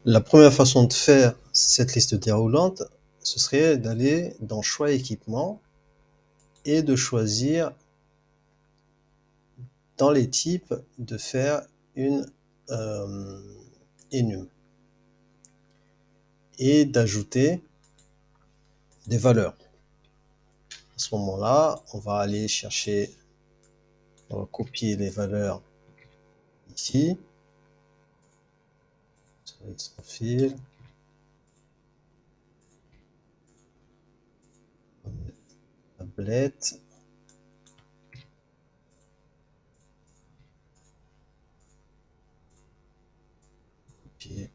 La première façon de faire cette liste déroulante, ce serait d'aller dans Choix équipement et de choisir dans les types de faire une enum et d'ajouter des valeurs. À ce moment-là, on va aller chercher, on va copier les valeurs ici, sans fil, tablette, copier,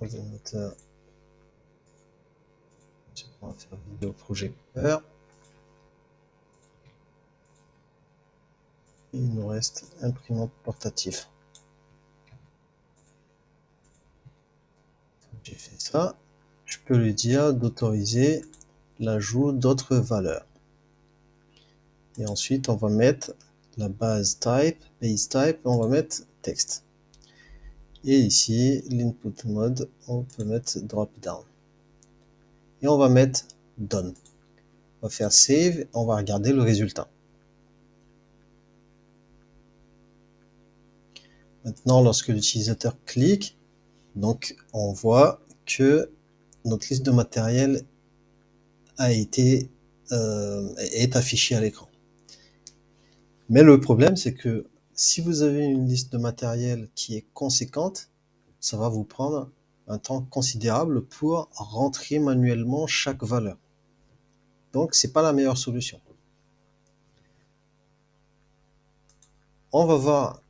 ordinateur, on va faire vidéo projecteur. Et il nous reste imprimante portatif. J'ai fait ça, je peux lui dire d'autoriser l'ajout d'autres valeurs. Et ensuite, on va mettre la base type, on va mettre texte. Et ici, l'input mode, on peut mettre drop down. Et on va mettre done. On va faire save, on va regarder le résultat. Maintenant, lorsque l'utilisateur clique, donc on voit que notre liste de matériel est affichée à l'écran. Mais le problème, c'est que si vous avez une liste de matériel qui est conséquente, ça va vous prendre un temps considérable pour rentrer manuellement chaque valeur. Donc, c'est pas la meilleure solution. On va voir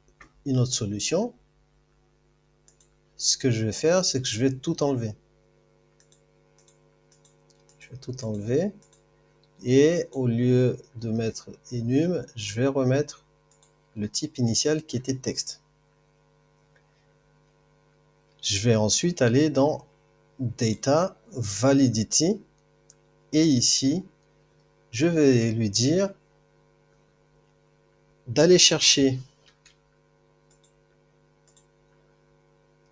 une autre solution. Ce que je vais faire, c'est que je vais tout enlever. Je vais tout enlever. Et au lieu de mettre enum, je vais remettre le type initial qui était texte. Je vais ensuite aller dans Data Validity. Et ici, je vais lui dire d'aller chercher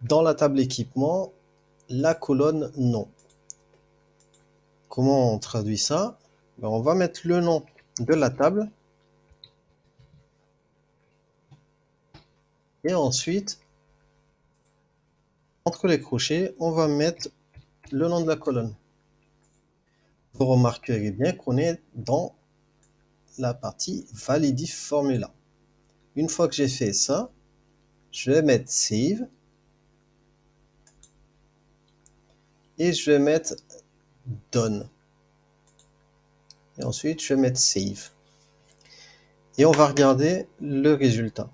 dans la table équipement la colonne nom. Comment on traduit ça? Ben, on va mettre le nom de la table et ensuite, entre les crochets, on va mettre le nom de la colonne. Vous remarquerez bien qu'on est dans la partie Validif Formula. Une fois que j'ai fait ça, je vais mettre Save et je vais mettre Done. Et ensuite, je vais mettre Save. Et on va regarder le résultat.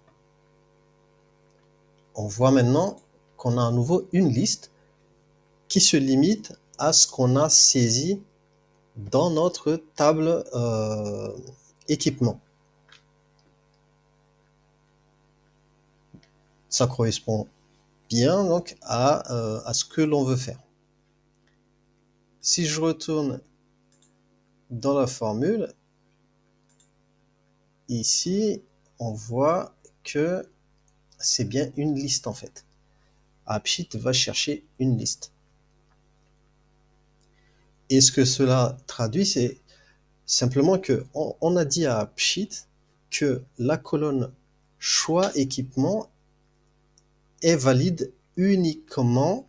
On voit maintenant qu'on a à nouveau une liste qui se limite à ce qu'on a saisi dans notre table équipement. Ça correspond bien donc à ce que l'on veut faire. Si je retourne dans la formule, ici, on voit que c'est bien une liste en fait. AppSheet va chercher une liste. Et ce que cela traduit, c'est simplement que on a dit à AppSheet que la colonne choix équipement est valide uniquement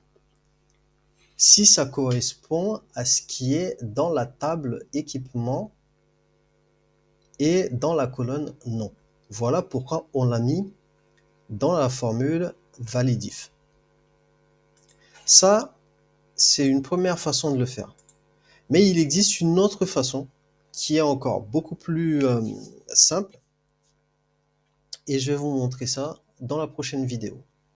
si ça correspond à ce qui est dans la table équipement et dans la colonne nom. Voilà pourquoi on l'a mis dans la formule validif. Ça, c'est une première façon de le faire. Mais il existe une autre façon qui est encore beaucoup plus simple et je vais vous montrer ça dans la prochaine vidéo.